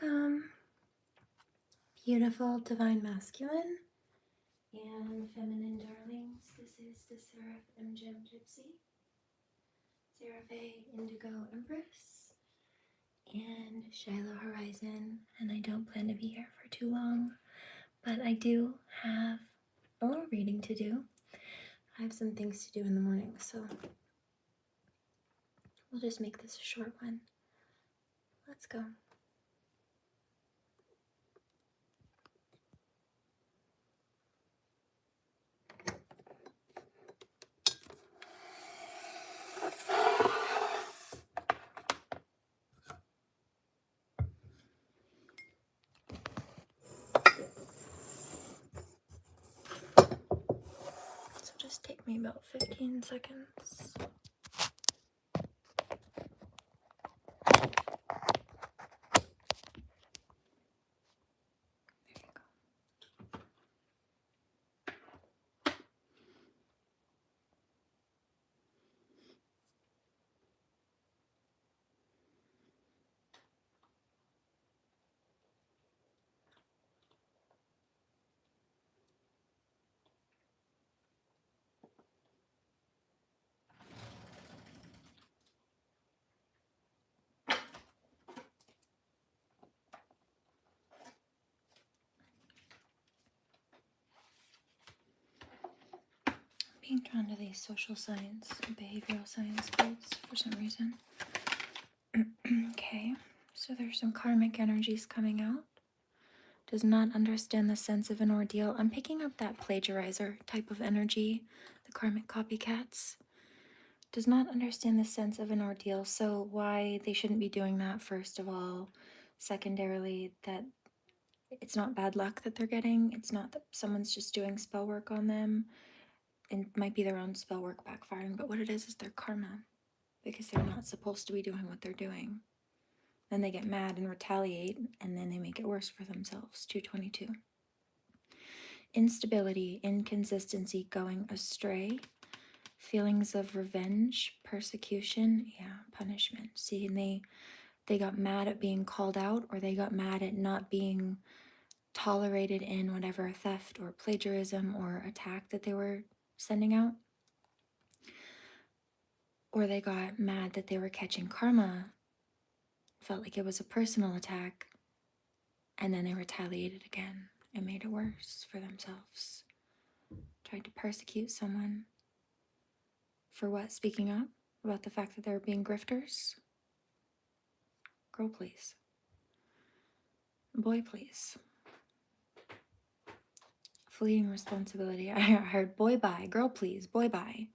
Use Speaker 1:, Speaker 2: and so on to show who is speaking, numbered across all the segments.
Speaker 1: Welcome, beautiful divine masculine and feminine darlings. This is the Seraph M. Gem Gypsy, Seraph A. Indigo Empress, and Shiloh Horizon. And I don't plan to be here for too long, but I do have a little reading to do. I have some things to do in the morning, so we'll just make this a short one. Let's go. So just take me about 15 seconds. Being drawn to these social science, behavioral science fields for some reason. Okay, so there's some karmic energies coming out. Does not understand the sense of an ordeal. I'm picking up that plagiarizer type of energy, the karmic copycats. Does not understand the sense of an ordeal. So why they shouldn't be doing that, first of all. Secondarily, that it's not bad luck that they're getting. It's not that someone's just doing spell work on them. It might be their own spell work backfiring, but what it is their karma, because they're not supposed to be doing what they're doing. Then they get mad and retaliate, and then they make it worse for themselves. 222. Instability, inconsistency, going astray, feelings of revenge, persecution, punishment. See, and they got mad at being called out, or they got mad at not being tolerated in whatever theft or plagiarism or attack that they were sending out. Or they got mad that they were catching karma, felt like it was a personal attack, and then they retaliated again and made it worse for themselves. Tried to persecute someone. For what? Speaking up about the fact that they were being grifters? Girl, please. Boy, please. Fleeting responsibility. I heard boy, bye. Girl, please. Boy, bye.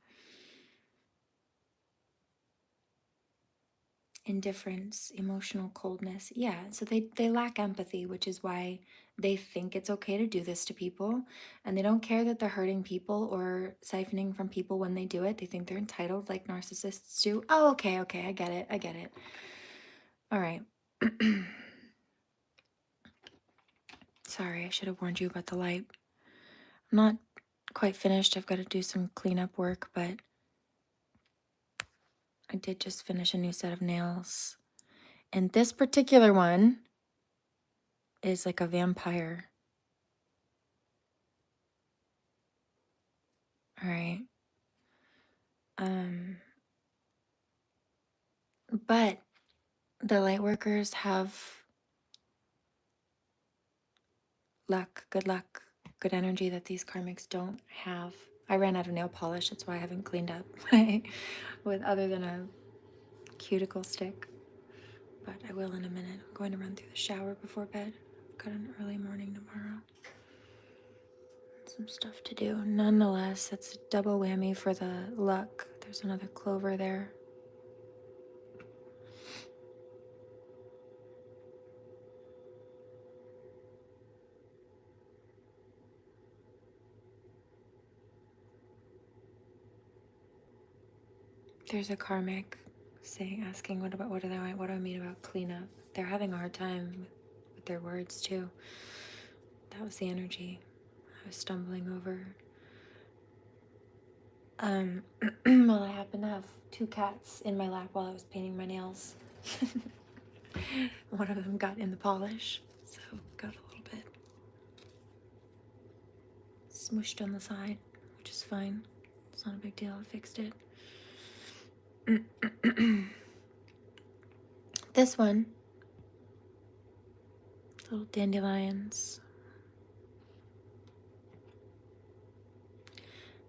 Speaker 1: Indifference, emotional coldness. Yeah, so they lack empathy, which is why they think it's okay to do this to people, and they don't care that they're hurting people or siphoning from people when they do it. They think they're entitled like narcissists do. Oh, okay, I get it. All right. Sorry, I should have warned you about the light. I'm not quite finished. I've got to do some cleanup work, but I did just finish a new set of nails. And this particular one is like a vampire. All right. But the light workers have luck, good energy that these karmics don't have. I ran out of nail polish. That's why I haven't cleaned up with other than a cuticle stick. But I will in a minute. I'm going to run through the shower before bed. I've got an early morning tomorrow. Some stuff to do. Nonetheless, that's a double whammy for the luck. There's another clover there. There's a karmic asking what do I mean about cleanup? They're having a hard time with their words too. That was the energy I was stumbling over. Well, I happened to have two cats in my lap while I was painting my nails. One of them got in the polish, so got a little bit smushed on the side, which is fine. It's not a big deal. I fixed it. This one, little dandelions.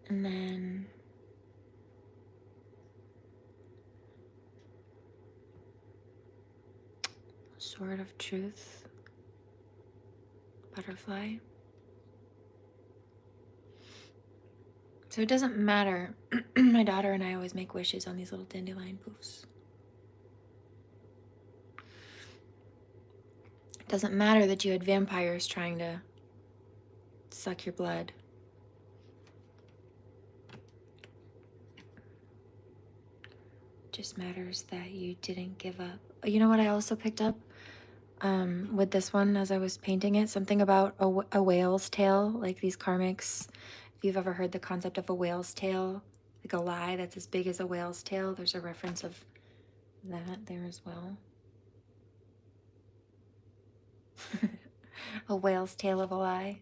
Speaker 1: And then Sword of Truth, butterfly. So it doesn't matter. My daughter and I always make wishes on these little dandelion poofs. It doesn't matter that you had vampires trying to suck your blood. It just matters that you didn't give up. You know what I also picked up with this one as I was painting it? Something about a whale's tail, like these karmics. If you've ever heard the concept of a whale's tail, like a lie that's as big as a whale's tail, there's a reference of that there as well. A whale's tail of a lie.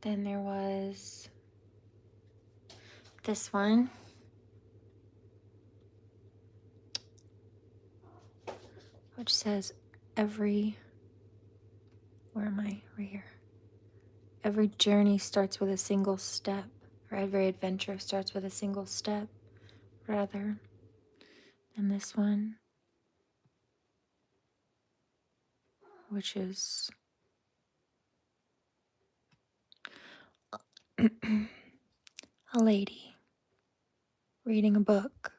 Speaker 1: Then there was this one. Which says where am I? Right here. Every journey starts with a single step, or every adventure starts with a single step, rather. And this one, which is a lady reading a book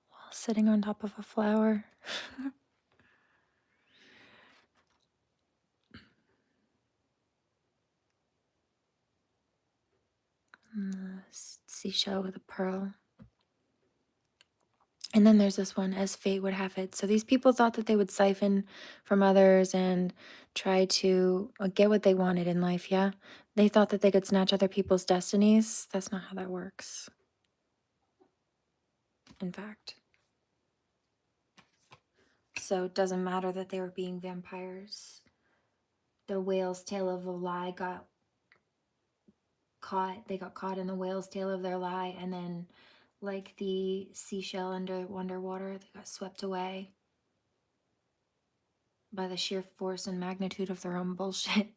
Speaker 1: while sitting on top of a flower. And the seashell with a pearl. And then there's this one, as fate would have it. So these people thought that they would siphon from others and try to get what they wanted in life, yeah? They thought that they could snatch other people's destinies. That's not how that works, in fact. So it doesn't matter that they were being vampires. The whale's tail of a lie got caught. They got caught in the whale's tail of their lie, and then like the seashell underwater, they got swept away by the sheer force and magnitude of their own bullshit.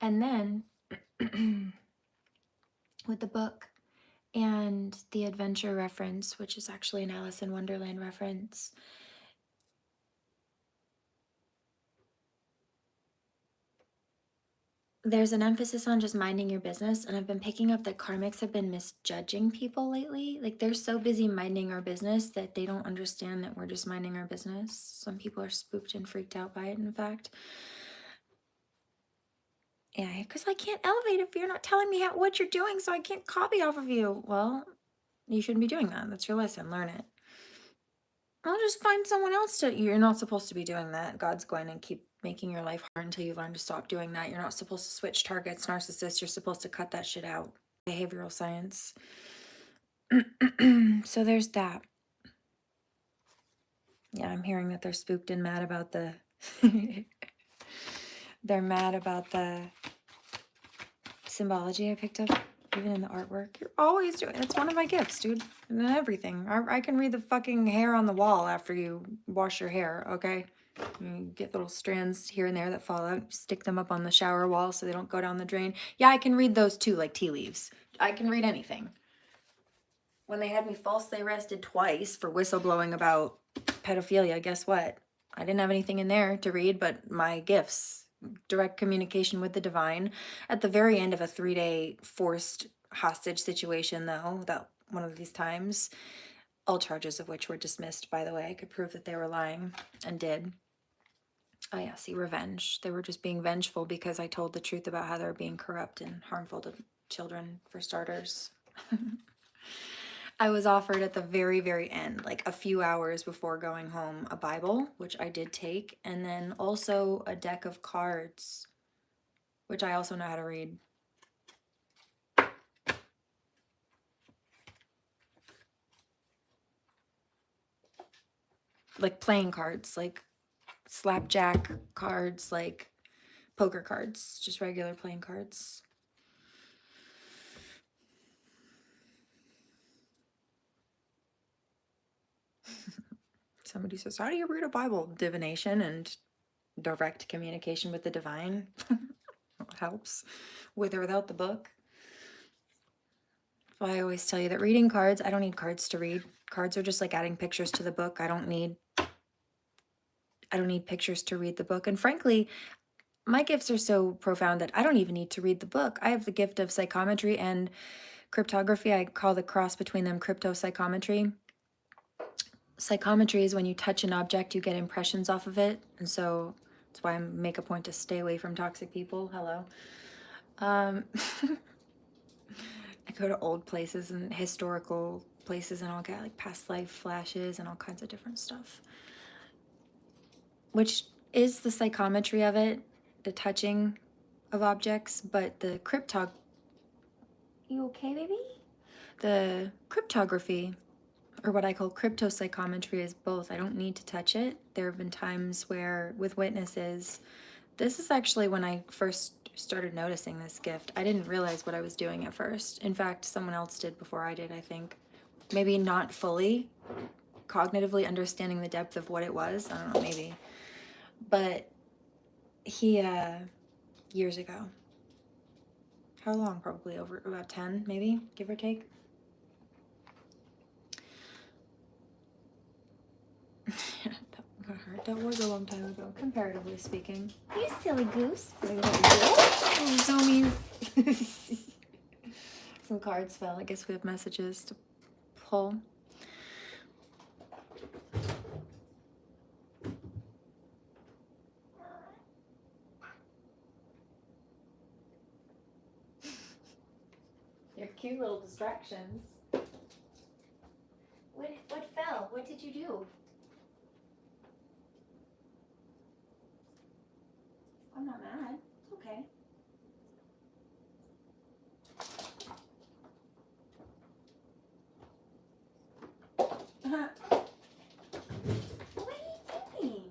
Speaker 1: And then with the book and the adventure reference, which is actually an Alice in Wonderland reference, there's an emphasis on just minding your business, and I've been picking up that karmics have been misjudging people lately. Like, they're so busy minding our business that they don't understand that we're just minding our business. Some people are spooked and freaked out by it, in fact. Yeah, because I can't elevate if you're not telling me what you're doing, so I can't copy off of you. Well, you shouldn't be doing that. That's your lesson. Learn it. I'll just find someone else to. You're not supposed to be doing that. God's going to keep making your life hard until you learn to stop doing that. You're not supposed to switch targets, narcissists. You're supposed to cut that shit out. Behavioral science. So there's that. Yeah, I'm hearing that they're spooked and mad about the. They're mad about the symbology I picked up, even in the artwork. You're always doing. It's one of my gifts, dude. And everything. I can read the fucking hair on the wall after you wash your hair. Okay. You get little strands here and there that fall out, stick them up on the shower wall so they don't go down the drain. Yeah, I can read those too, like tea leaves. I can read anything. When they had me falsely arrested twice for whistleblowing about pedophilia, guess what? I didn't have anything in there to read but my gifts. Direct communication with the divine. At the very end of a 3-day forced hostage situation, though, that one of these times, all charges of which were dismissed, by the way. I could prove that they were lying and did. Oh yeah, see, revenge. They were just being vengeful because I told the truth about how they were being corrupt and harmful to children, for starters. I was offered at the very, very end, like a few hours before going home, a Bible, which I did take, and then also a deck of cards, which I also know how to read. Like playing cards, like slapjack cards, like poker cards, just regular playing cards. Somebody says, how do you read a Bible? Divination and direct communication with the divine. Helps, with or without the book. So I always tell you that reading cards, I don't need cards to read. Cards are just like adding pictures to the book. I don't need pictures to read the book. And frankly, my gifts are so profound that I don't even need to read the book. I have the gift of psychometry and cryptography. I call the cross between them crypto-psychometry. Psychometry is when you touch an object, you get impressions off of it. And so that's why I make a point to stay away from toxic people. Hello. I go to old places and historical places and I'll get like past life flashes and all kinds of different stuff. Which is the psychometry of it, the touching of objects, but the You okay, baby? The cryptography, or what I call crypto-psychometry, is both. I don't need to touch it. There have been times where, with witnesses, this is actually when I first started noticing this gift. I didn't realize what I was doing at first. In fact, someone else did before I did, I think. Maybe not fully cognitively understanding the depth of what it was. I don't know, maybe. But he, years ago. How long? Probably over about 10, maybe, give or take. That was a long time ago, comparatively speaking. You silly goose. Oh, zoomies. Some cards fell. I guess we have messages to pull. They're cute little distractions. What fell? What did you do? I'm not mad. It's okay. What are you doing?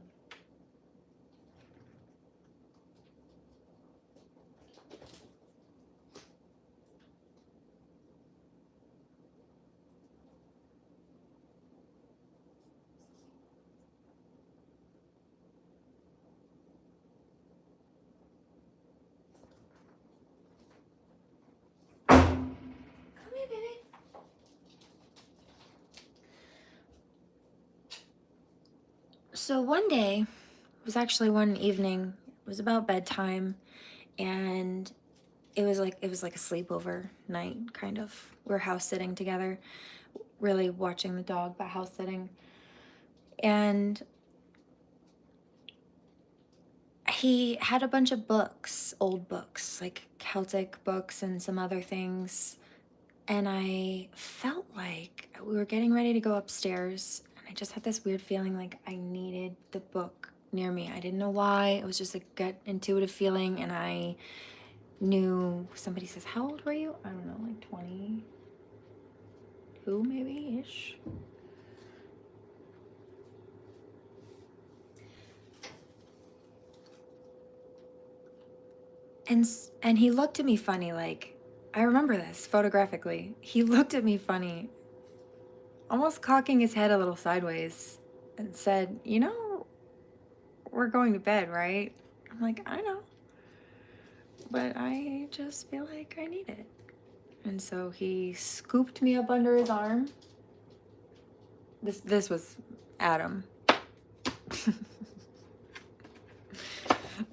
Speaker 1: Come here, baby. So one day, it was actually one evening, it was about bedtime, and it was like a sleepover night, kind of. We were house sitting together, really watching the dog, but house sitting. And he had a bunch of books, old books, like Celtic books and some other things. And I felt like we were getting ready to go upstairs, and I just had this weird feeling like I needed the book near me. I didn't know why. It was just a gut intuitive feeling, and I knew. Somebody says, how old were you? I don't know, like 22 maybe-ish. And he looked at me funny, like, I remember this photographically. He looked at me funny, almost cocking his head a little sideways, and said, you know, we're going to bed, right? I'm like, I know, but I just feel like I need it. And so he scooped me up under his arm. This was Adam.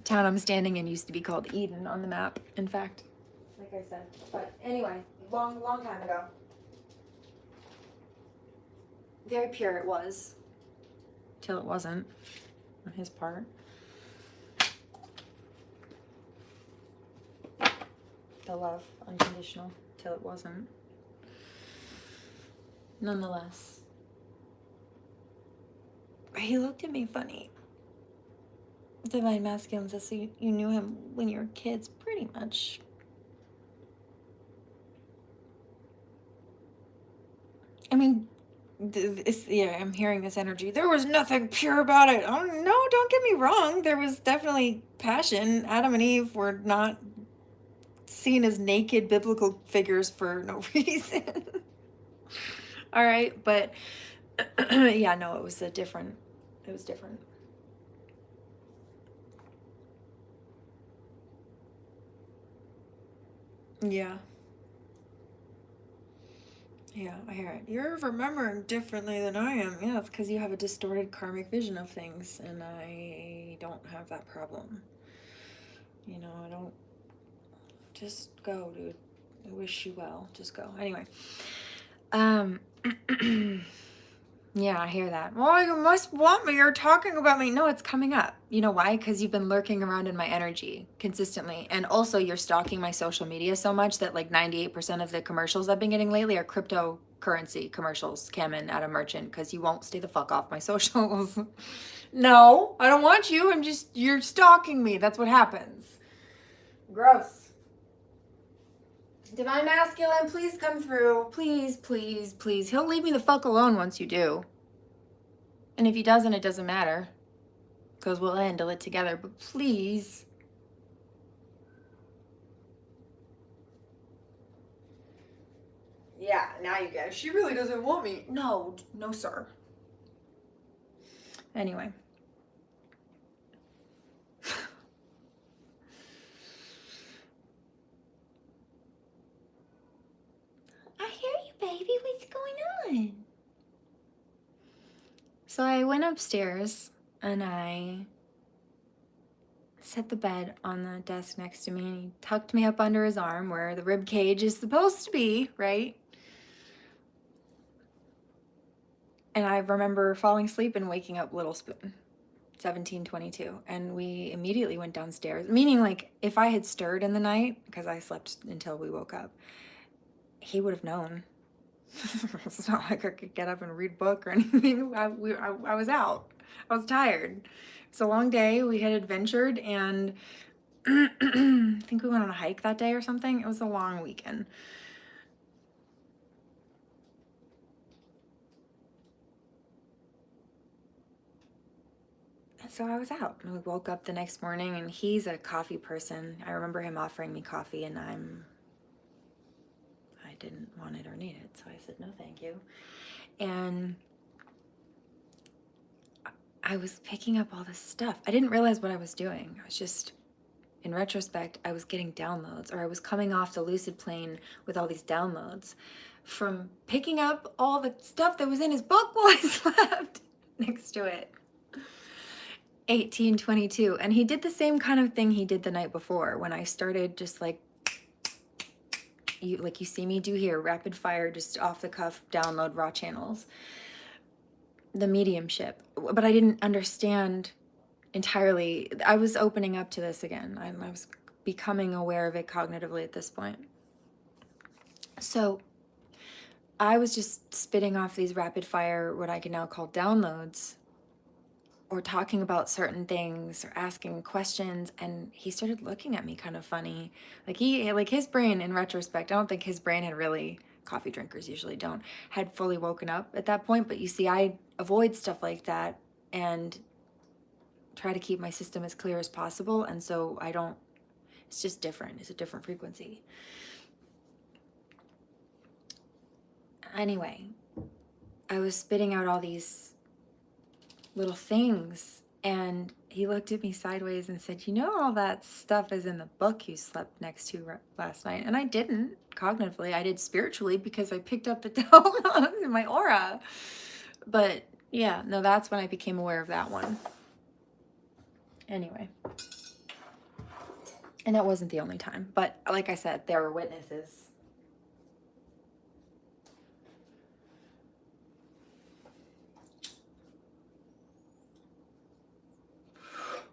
Speaker 1: Town I'm standing in used to be called Eden on the map, in fact, like I said. But anyway, long time ago. Very pure it was, till it wasn't, on his part. The love, unconditional, till it wasn't. nonetheless. He looked at me funny. Divine Masculine says, so you knew him when you were kids, pretty much. I mean, yeah, I'm hearing this energy. There was nothing pure about it. Oh, no, don't get me wrong. There was definitely passion. Adam and Eve were not seen as naked biblical figures for no reason. All right, but yeah, no, it was different. Yeah. Yeah, I hear it. You're remembering differently than I am. Yeah, it's because you have a distorted karmic vision of things, and I don't have that problem. You know, I don't. Just go, dude. I wish you well. Just go. Anyway. Yeah, I hear that. Well, you must want me. You're talking about me. No, it's coming up. You know why? Because you've been lurking around in my energy consistently. And also, you're stalking my social media so much that like 98% of the commercials I've been getting lately are cryptocurrency commercials, Cameron at a merchant, because you won't stay the fuck off my socials. No, I don't want you. You're stalking me. That's what happens. Gross. Divine Masculine, please come through. Please, please, please. He'll leave me the fuck alone once you do. And if he doesn't, it doesn't matter. Because we'll handle it together. But please. Yeah, now you get it. She really doesn't want me. No, no, sir. Anyway. I hear you, baby. What's going on? So I went upstairs and I set the bed on the desk next to me, and he tucked me up under his arm where the rib cage is supposed to be, right? And I remember falling asleep and waking up Little Spoon, 1722, and we immediately went downstairs, meaning like if I had stirred in the night, because I slept until we woke up, he would have known. It's not like I could get up and read a book or anything. I was out. I was tired. It's a long day. We had adventured, and I think we went on a hike that day or something. It was a long weekend. So I was out, and we woke up the next morning, and he's a coffee person. I remember him offering me coffee, and I didn't want it or need it, so I said no thank you. And I was picking up all this stuff. I didn't realize what I was doing. I was just, in retrospect, I was getting downloads, or I was coming off the lucid plane with all these downloads from picking up all the stuff that was in his book while I slept next to it. 1822. And he did the same kind of thing he did the night before when I started just like you see me do here, rapid fire, just off the cuff, download raw channels. The mediumship. But I didn't understand entirely. I was opening up to this again. I was becoming aware of it cognitively at this point. So I was just spitting off these rapid fire, what I can now call downloads, or talking about certain things or asking questions, and he started looking at me kind of funny. Like his brain, in retrospect, I don't think his brain had really, coffee drinkers usually don't, had fully woken up at that point. But you see, I avoid stuff like that and try to keep my system as clear as possible, and so I don't, it's just different. It's a different frequency. Anyway, I was spitting out all these little things, and he looked at me sideways and said, you know, all that stuff is in the book you slept next to last night. And I didn't cognitively. I did spiritually, because I picked up the downloads in my aura. But yeah, no, that's when I became aware of that one. Anyway, and that wasn't the only time, but like I said, there were witnesses.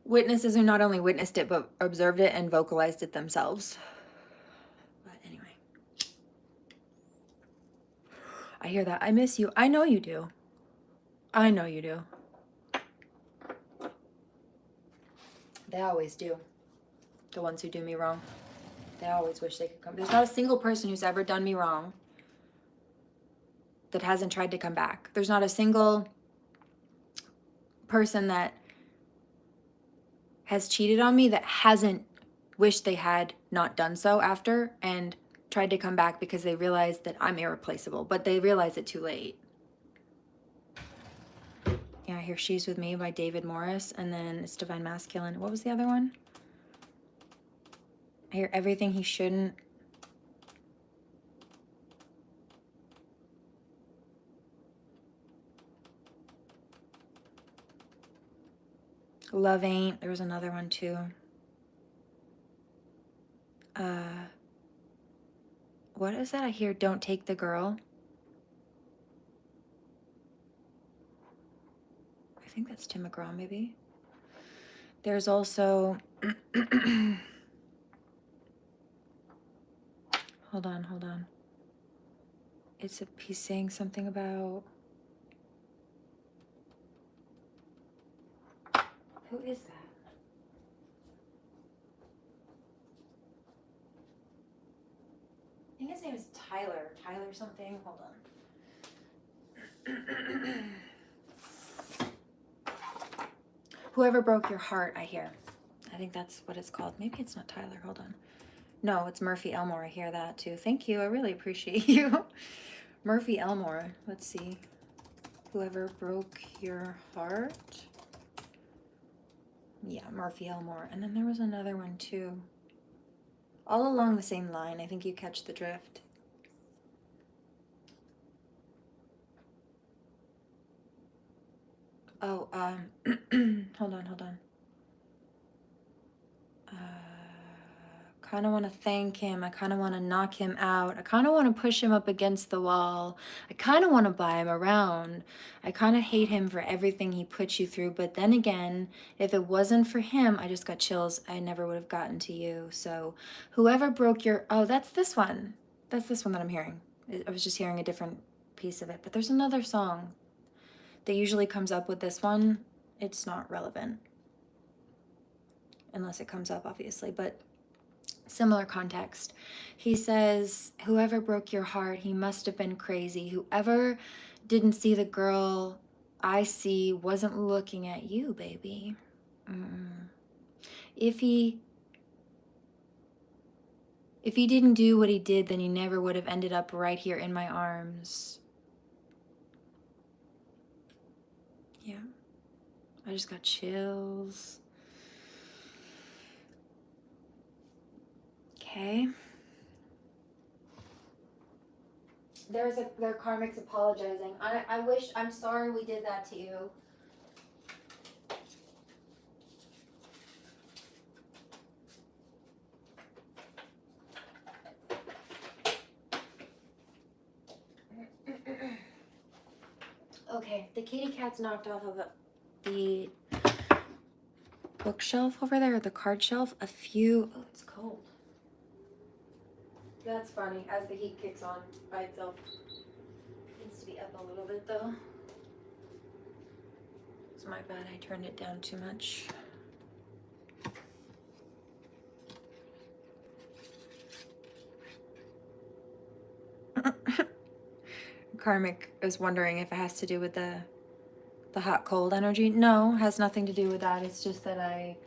Speaker 1: Witnesses who not only witnessed it, but observed it and vocalized it themselves. But anyway, I hear that. I miss you. I know you do. I know you do. They always do. The ones who do me wrong. They always wish they could come. There's not a single person who's ever done me wrong that hasn't tried to come back. There's not a single person that has cheated on me that hasn't wished they had not done so after and tried to come back because they realized that I'm irreplaceable, but they realize it too late. Yeah, I hear She's With Me by David Morris, and then It's Divine Masculine. What was the other one? I hear Everything He Shouldn't. Love Ain't. There was another one too. What is that? I hear Don't Take the Girl. I think that's Tim McGraw, maybe. There's also... Hold on. He's saying something about... Who is that? I think his name is Tyler. Tyler something. Hold on. Whoever Broke Your Heart, I hear. I think that's what it's called. Maybe it's not Tyler. Hold on. No, it's Murphy Elmore. I hear that too. Thank you. I really appreciate you. Murphy Elmore. Let's see. Whoever Broke Your Heart. Yeah, Murphy Elmore. And then there was another one too. All along the same line. I think you catch the drift. Oh, hold on. Kind of want to thank him. I kind of want to knock him out. I kind of want to push him up against the wall. I kind of want to buy him around. I kind of hate him for everything he put you through. But then again, if it wasn't for him, I just got chills. I never would have gotten to you. So whoever broke your... Oh, that's this one. That's this one that I'm hearing. I was just hearing a different piece of it. But there's another song that usually comes up with this one. It's not relevant. Unless it comes up, obviously. But... similar context. He says, whoever broke your heart, he must have been crazy. Whoever didn't see the girl I see wasn't looking at you, baby. If he didn't do what he did, then he never would have ended up right here in my arms. Yeah. I just got chills. Okay. Their Karmic's apologizing. I'm sorry we did that to you. Okay, the kitty cat's knocked off of the bookshelf over there, the card shelf. Oh, it's cold. That's funny, as the heat kicks on by itself. Needs to be up a little bit though. It's my bad, I turned it down too much. Karmic is wondering if it has to do with the hot cold energy. No, has nothing to do with that. It's just that I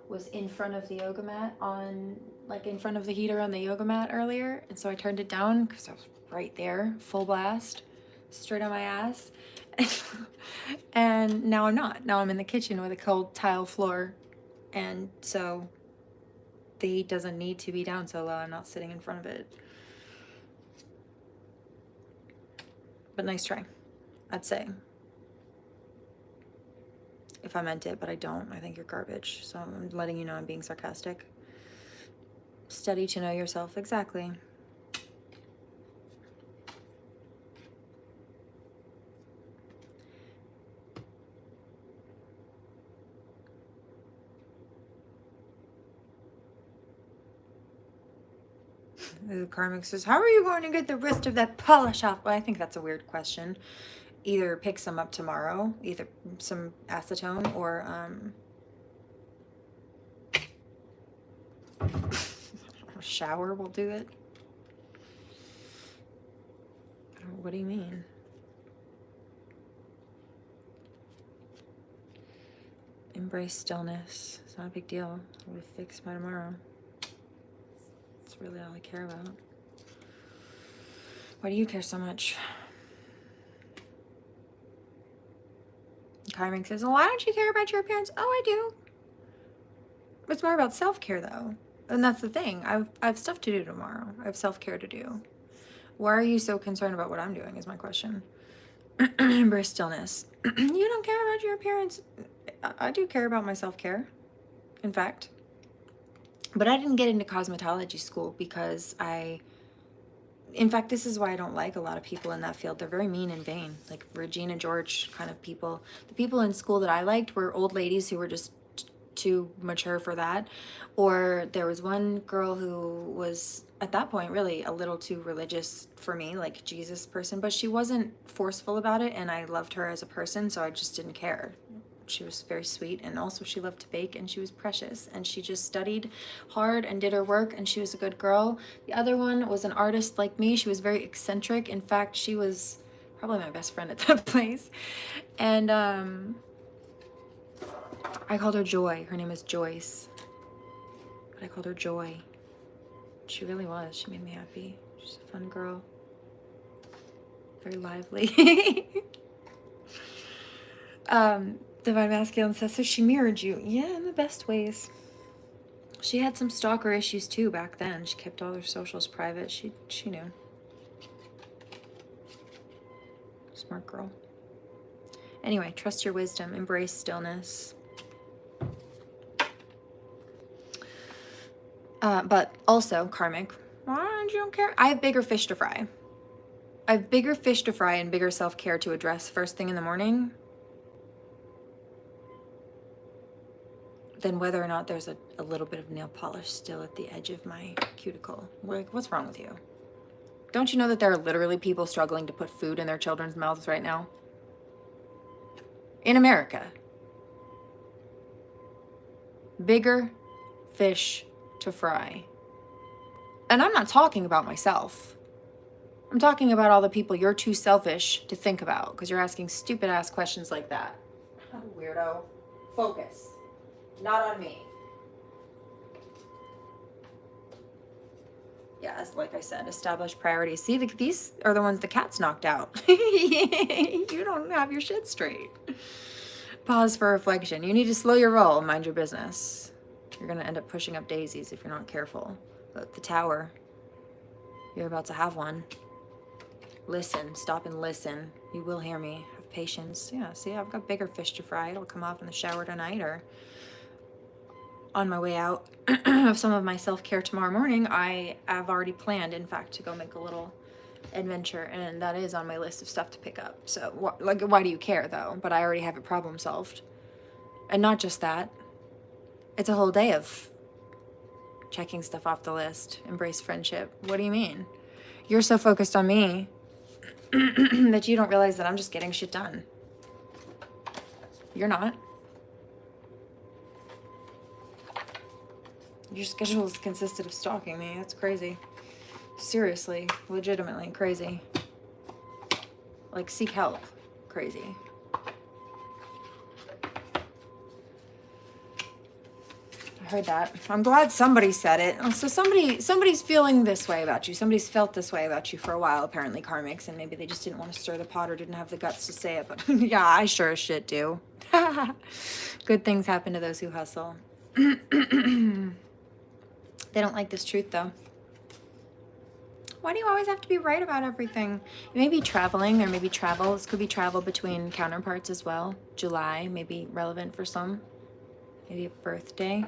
Speaker 1: was in front of the yoga mat in front of the heater on the yoga mat earlier, and so I turned it down because I was right there, full blast, straight on my ass. And now I'm not. Now I'm in the kitchen with a cold tile floor, and so the heat doesn't need to be down so low. I'm not sitting in front of it. But nice try, I'd say. If I meant it, but I don't. I think you're garbage. So I'm letting you know I'm being sarcastic. Study to know yourself. Exactly. The Karmic says, how are you going to get the rest of that polish off? Well, I think that's a weird question. Either pick some up tomorrow, either some acetone, or a shower will do it. What do you mean? Embrace stillness. It's not a big deal. It'll be fixed by tomorrow. That's really all I care about. Why do you care so much? Karmic says, well, why don't you care about your appearance? Oh, I do. It's more about self-care, though. And that's the thing. I have stuff to do tomorrow. I have self-care to do. Why are you so concerned about what I'm doing is my question. Embrace stillness. You don't care about your appearance. I do care about my self-care, in fact. But I didn't get into cosmetology school because in fact, this is why I don't like a lot of people in that field. They're very mean and vain, like Regina George kind of people. The people in school that I liked were old ladies who were just too mature for that. Or there was one girl who was, at that point, really a little too religious for me, like Jesus person, but she wasn't forceful about it, and I loved her as a person, so I just didn't care. She was very sweet, and also she loved to bake, and she was precious, and she just studied hard and did her work, and she was a good girl. The other one was an artist like me. She was very eccentric. In fact, she was probably my best friend at that place. And I called her Joy. Her name is Joyce, but I called her Joy. She really was. She made me happy. She's a fun girl. Very lively. Divine Masculine says, so she mirrored you. Yeah, in the best ways. She had some stalker issues too back then. She kept all her socials private. She knew. Smart girl. Anyway, trust your wisdom. Embrace stillness. But also, Karmic, why don't you care? I have bigger fish to fry. I have bigger fish to fry and bigger self-care to address first thing in the morning than whether or not there's a little bit of nail polish still at the edge of my cuticle. Like, what's wrong with you? Don't you know that there are literally people struggling to put food in their children's mouths right now? In America. Bigger fish to fry. And I'm not talking about myself. I'm talking about all the people you're too selfish to think about because you're asking stupid ass questions like that. Weirdo. Focus. Not on me. Yeah, like I said, establish priorities. See, these are the ones the cat's knocked out. You don't have your shit straight. Pause for reflection. You need to slow your roll and mind your business. You're going to end up pushing up daisies if you're not careful. But the tower, you're about to have one. Listen. Stop and listen. You will hear me. Have patience. Yeah, see, I've got bigger fish to fry. It'll come off in the shower tonight or on my way out of some of my self-care tomorrow morning. I have already planned, in fact, to go make a little adventure, and that is on my list of stuff to pick up. So, why do you care, though? But I already have it problem solved. And not just that. It's a whole day of checking stuff off the list. Embrace friendship. What do you mean? You're so focused on me that you don't realize that I'm just getting shit done. You're not. Your schedule is consisted of stalking me. That's crazy. Seriously, legitimately crazy. Like, seek help. Crazy. I heard that. I'm glad somebody said it. Oh, so somebody's feeling this way about you. Somebody's felt this way about you for a while, apparently, Karmics, and maybe they just didn't want to stir the pot or didn't have the guts to say it, but yeah, I sure as shit do. Good things happen to those who hustle. They don't like this truth, though. Why do you always have to be right about everything? You may be traveling, or maybe travel. This could be travel between counterparts as well. July may be relevant for some. Maybe a birthday.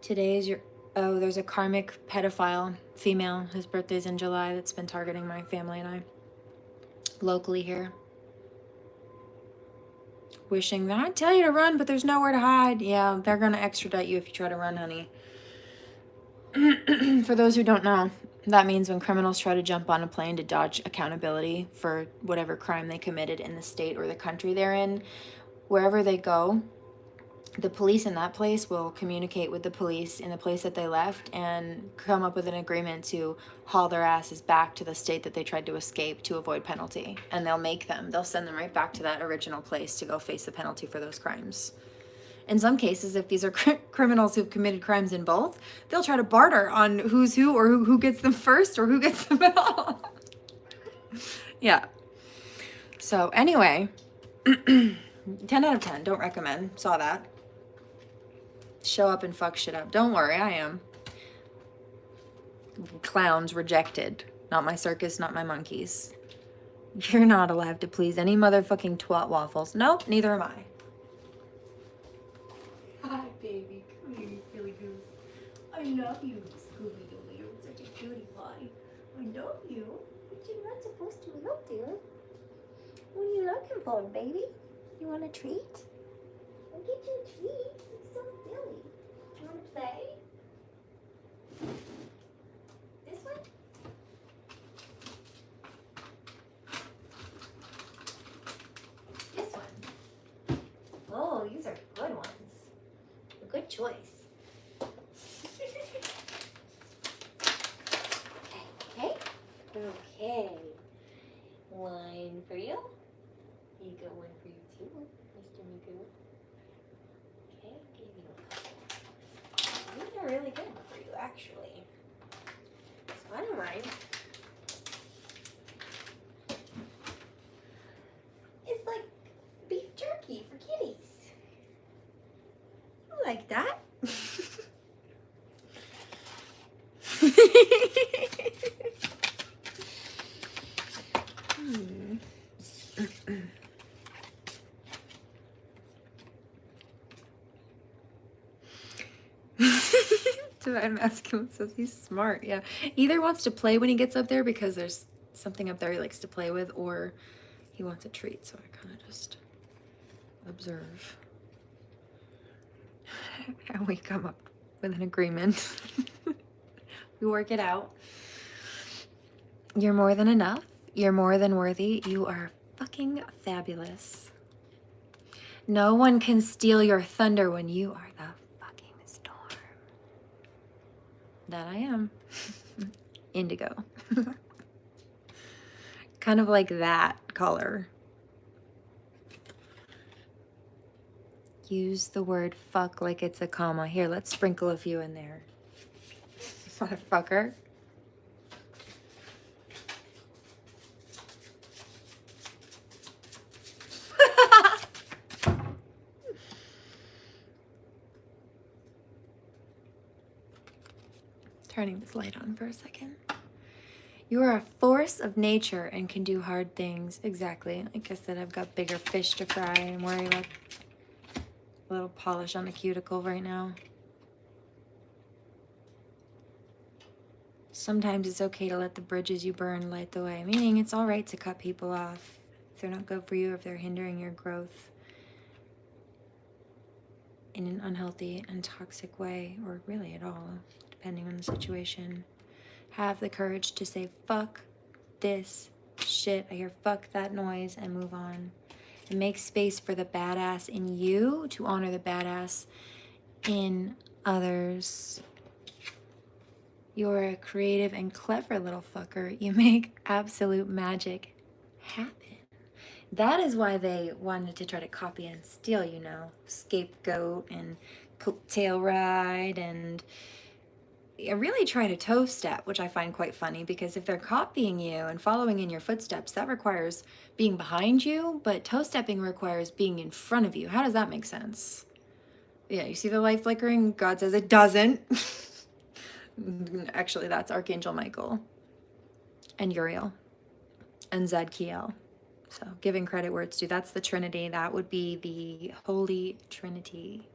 Speaker 1: Today is your... Oh, there's a karmic pedophile female whose birthday's in July that's been targeting my family and I. Locally here. Wishing that I'd tell you to run, but there's nowhere to hide. Yeah, they're going to extradite you if you try to run, honey. For those who don't know, That means when criminals try to jump on a plane to dodge accountability for whatever crime they committed in the state or the country they're in, wherever they go, the police in that place will communicate with the police in the place that they left and come up with an agreement to haul their asses back to the state that they tried to escape to avoid penalty. And they'll send them right back to that original place to go face the penalty for those crimes. In some cases, if these are criminals who've committed crimes in both, they'll try to barter on who's who or who gets them first or who gets them at all. Yeah. So anyway, 10 out of 10, don't recommend. Saw that. Show up and fuck shit up. Don't worry, I am. Clowns rejected. Not my circus, not my monkeys. You're not allowed to please any motherfucking twat waffles. Nope, neither am I. Hi, baby. Come here, you silly goose. I love you, Scooby-Doo. You're such a cutie pie. I love you. But you're not supposed to look, dear. What are you looking for, baby? You want a treat? I'll get you a treat. You're so silly. You want to play? This one? This one? Oh, these are good ones. A good choice. Okay. Okay. One for you. You got one for you too, Mr. Magoo. Okay, give you a couple. These are really good for you, actually. So I don't mind. It's like beef jerky for kitties. You like that? Divine Masculine says he's smart. Yeah. Either wants to play when he gets up there because there's something up there he likes to play with, or he wants a treat. So I kind of just observe. And we come up with an agreement. We work it out. You're more than enough. You're more than worthy. You are fucking fabulous. No one can steal your thunder when you are the fucking storm. That I am. Indigo. Kind of like that color. Use the word fuck like it's a comma. Here, let's sprinkle a few in there. Motherfucker. Turning this light on for a second. You are a force of nature and can do hard things. Exactly. Like I said, I've got bigger fish to fry and worry about a little polish on the cuticle right now. Sometimes it's okay to let the bridges you burn light the way, meaning it's all right to cut people off if they're not good for you, if they're hindering your growth in an unhealthy and toxic way, or really at all, depending on the situation. Have the courage to say, fuck this shit. I hear fuck that noise, and move on. And make space for the badass in you to honor the badass in others. You're a creative and clever little fucker. You make absolute magic happen. That is why they wanted to try to copy and steal, you know, scapegoat and coattail ride, and really try to toe step, which I find quite funny, because if they're copying you and following in your footsteps, that requires being behind you, but toe stepping requires being in front of you. How does that make sense? Yeah, you see the light flickering? God says it doesn't. Actually, that's Archangel Michael and Uriel and Zadkiel. So giving credit where it's due. That's the Trinity. That would be the Holy Trinity.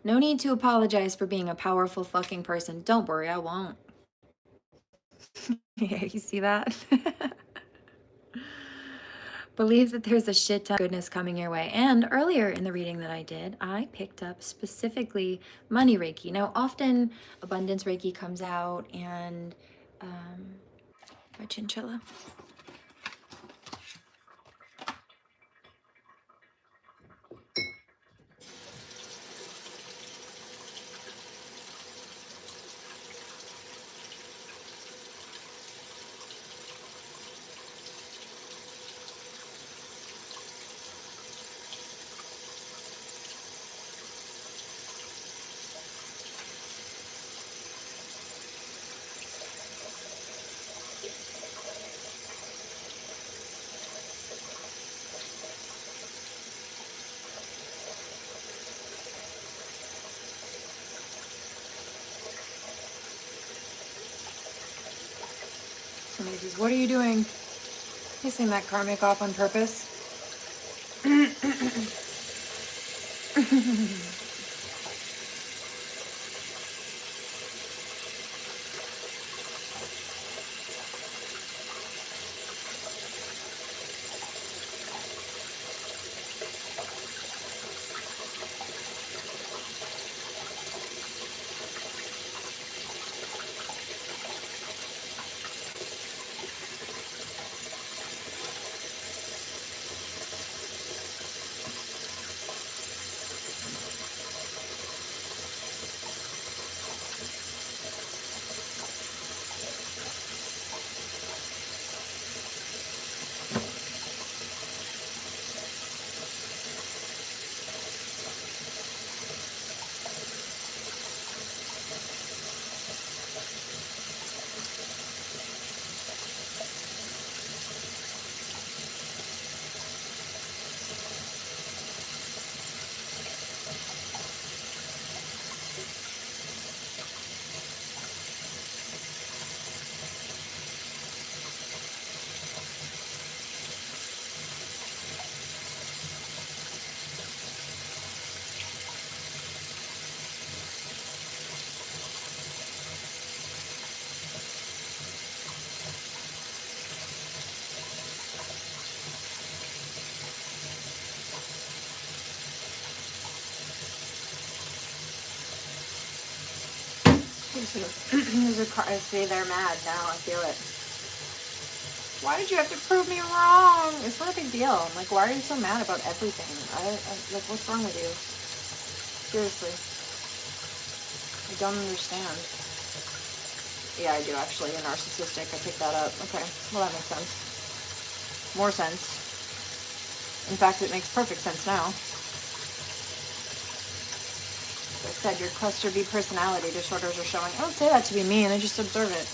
Speaker 1: No need to apologize for being a powerful fucking person. Don't worry, I won't. Yeah, you see that? Believe that there's a shit ton of goodness coming your way. And earlier in the reading that I did, I picked up specifically money Reiki. Now, often abundance Reiki comes out and my chinchilla. Somebody says, what are you doing? Pissing that karmic off on purpose? I see they're mad now. I feel it. Why did you have to prove me wrong? It's not a big deal. I'm like, why are you so mad about everything? Like, what's wrong with you? Seriously. I don't understand. Yeah, I do actually. You're narcissistic. I picked that up. Okay. Well, that makes sense. More sense. In fact, it makes perfect sense now. I said your cluster B personality disorders are showing. I don't say that to be mean. I just observe it.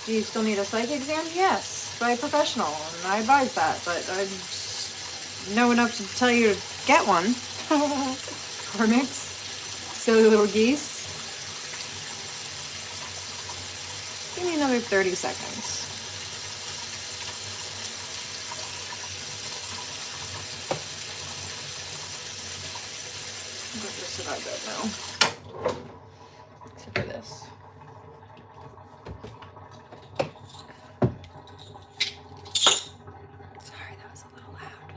Speaker 1: Do you still need a psych exam? Yes, by a professional, and I advise that, but I know enough to tell you to get one. Karmics, silly little geese. Give me another 30 seconds. I'll just sit on bed now. Except for this. Sorry, that was a little loud.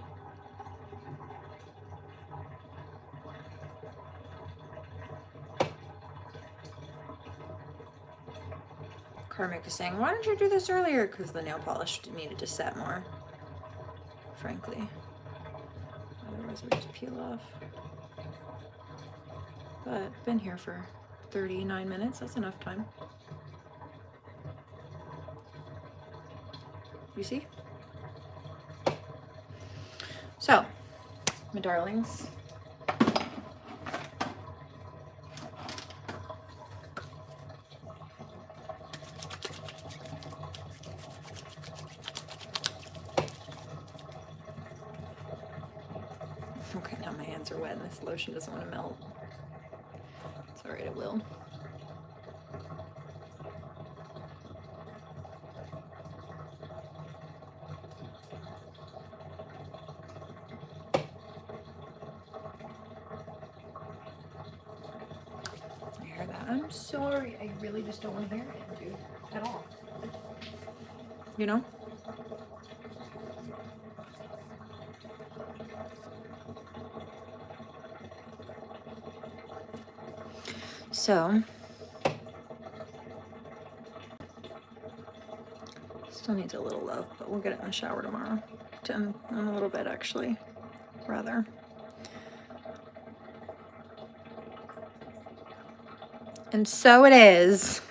Speaker 1: Karmic is saying, why didn't you do this earlier? Because the nail polish needed to set more, frankly. Otherwise it would just peel off. But I've been here for 39 minutes. That's enough time. You see? So, my darlings. Okay, now my hands are wet and this lotion doesn't want to melt. It's alright, it will. I hear that. I'm sorry. I really just don't want to hear it, dude. At all. You know? So, still needs a little love, but we'll get it in the shower tomorrow. In a little bit, actually, rather. And so it is.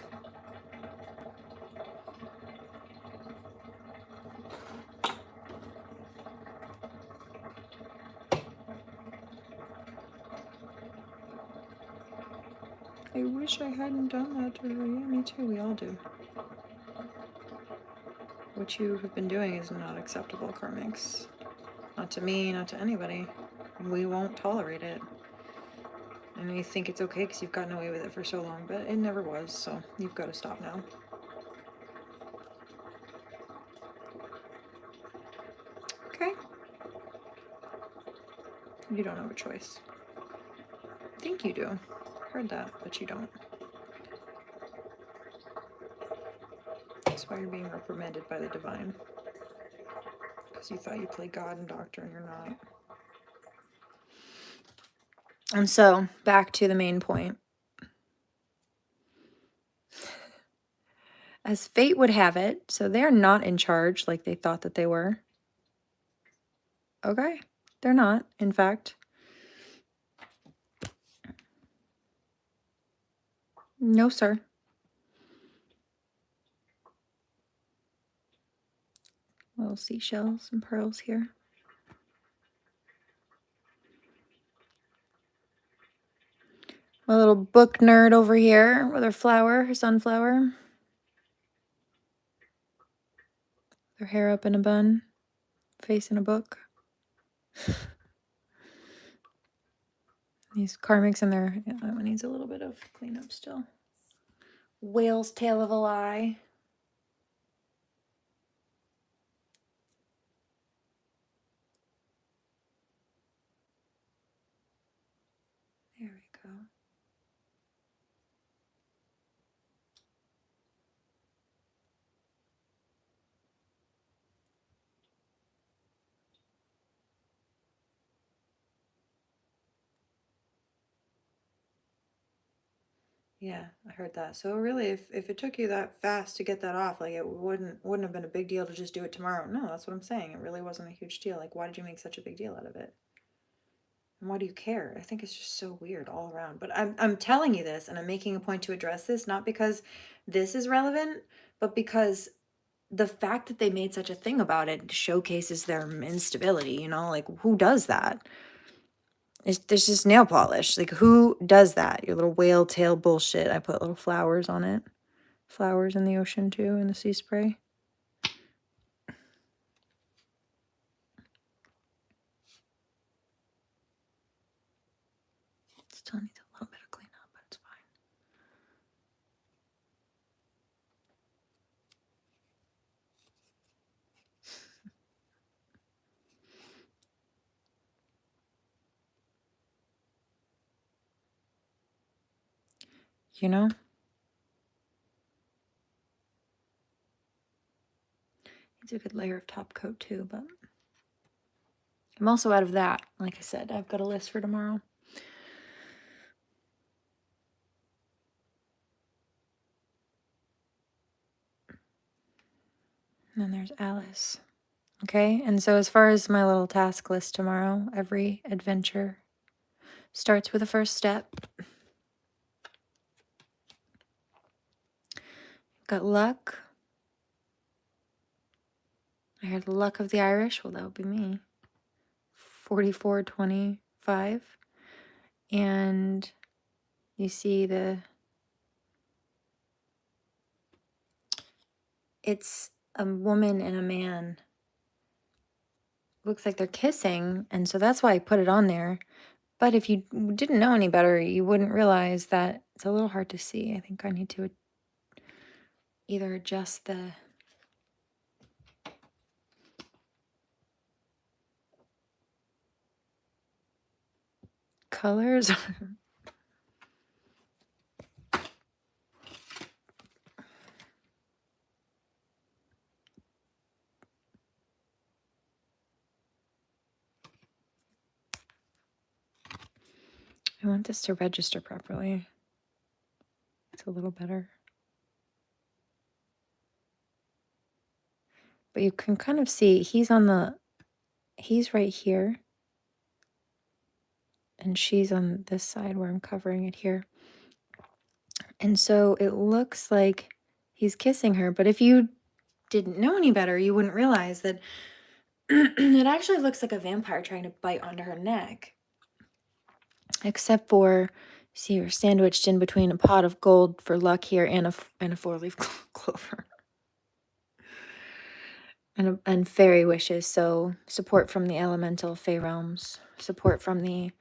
Speaker 1: I wish I hadn't done that to her. Yeah, me too. We all do. What you have been doing is not acceptable, Karmics. Not to me, not to anybody. We won't tolerate it. And you think it's okay because you've gotten away with it for so long, but it never was, so you've got to stop now. Okay? You don't have a choice. I think you do. Heard that, but you don't. That's why you're being reprimanded by the divine. Because you thought you played God and doctor and you're not. And so, back to the main point. As fate would have it, so they're not in charge like they thought that they were. Okay? They're not, in fact. No, sir. Little seashells and pearls here. My little book nerd over here with her flower, her sunflower. Her hair up in a bun, face in a book. These karmics in there, yeah, that one needs a little bit of cleanup still. Whale's tail of a lie. There we go. Yeah, I heard that. So really, if it took you that fast to get that off, like it wouldn't have been a big deal to just do it tomorrow. No, that's what I'm saying. It really wasn't a huge deal. Like, why did you make such a big deal out of it? And why do you care? I think it's just so weird all around. But I'm telling you this, and I'm making a point to address this, not because this is relevant, but because the fact that they made such a thing about it showcases their instability, you know? Like, who does that? There's just nail polish. Like, who does that? Your little whale tail bullshit. I put little flowers on it. Flowers in the ocean, too, in the sea spray. Still needs a little bit of cleanup, but it's fine. You know? Needs a good layer of top coat, too, but I'm also out of that. Like I said, I've got a list for tomorrow. And then there's Alice. Okay, and so as far as my little task list tomorrow, every adventure starts with a first step. Got luck. I heard the luck of the Irish. Well, that would be me. 4425. And you see it's a woman and a man. Looks like they're kissing, and so that's why I put it on there. But if you didn't know any better, you wouldn't realize that it's a little hard to see. I think I need to either adjust the colors. I want this to register properly. It's a little better. But you can kind of see he's right here. And she's on this side where I'm covering it here. And so it looks like he's kissing her. But if you didn't know any better, you wouldn't realize that it actually looks like a vampire trying to bite onto her neck. Except for, see, you're sandwiched in between a pot of gold for luck here and a 4-leaf clover. And fairy wishes, so support from the elemental fey realms, support from the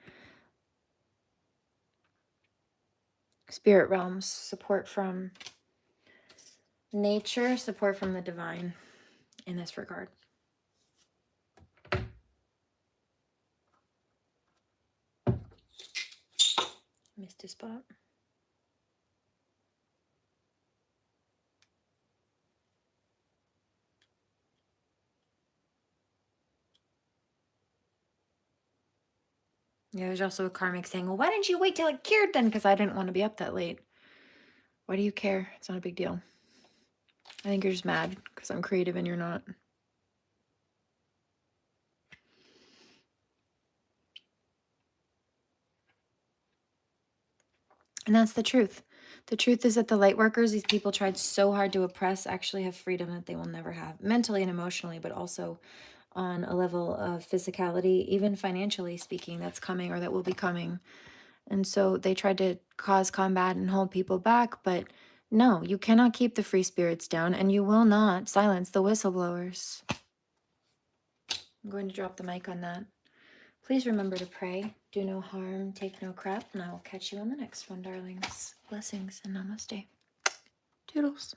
Speaker 1: spirit realms, support from nature, support from the divine in this regard. Missed a spot. Yeah, there's also a karmic saying, well, why didn't you wait till it cured then? Because I didn't want to be up that late. Why do you care? It's not a big deal. I think you're just mad because I'm creative and you're not. And that's the truth. The truth is that the light workers, these people tried so hard to oppress, actually have freedom that they will never have, mentally and emotionally, but also on a level of physicality, even financially speaking, that's coming or that will be coming. And so they tried to cause combat and hold people back, but no, you cannot keep the free spirits down, and you will not silence the whistleblowers. I'm going to drop the mic on that. Please remember to pray, do no harm, take no crap, and I will catch you on the next one, darlings. Blessings and namaste. Toodles.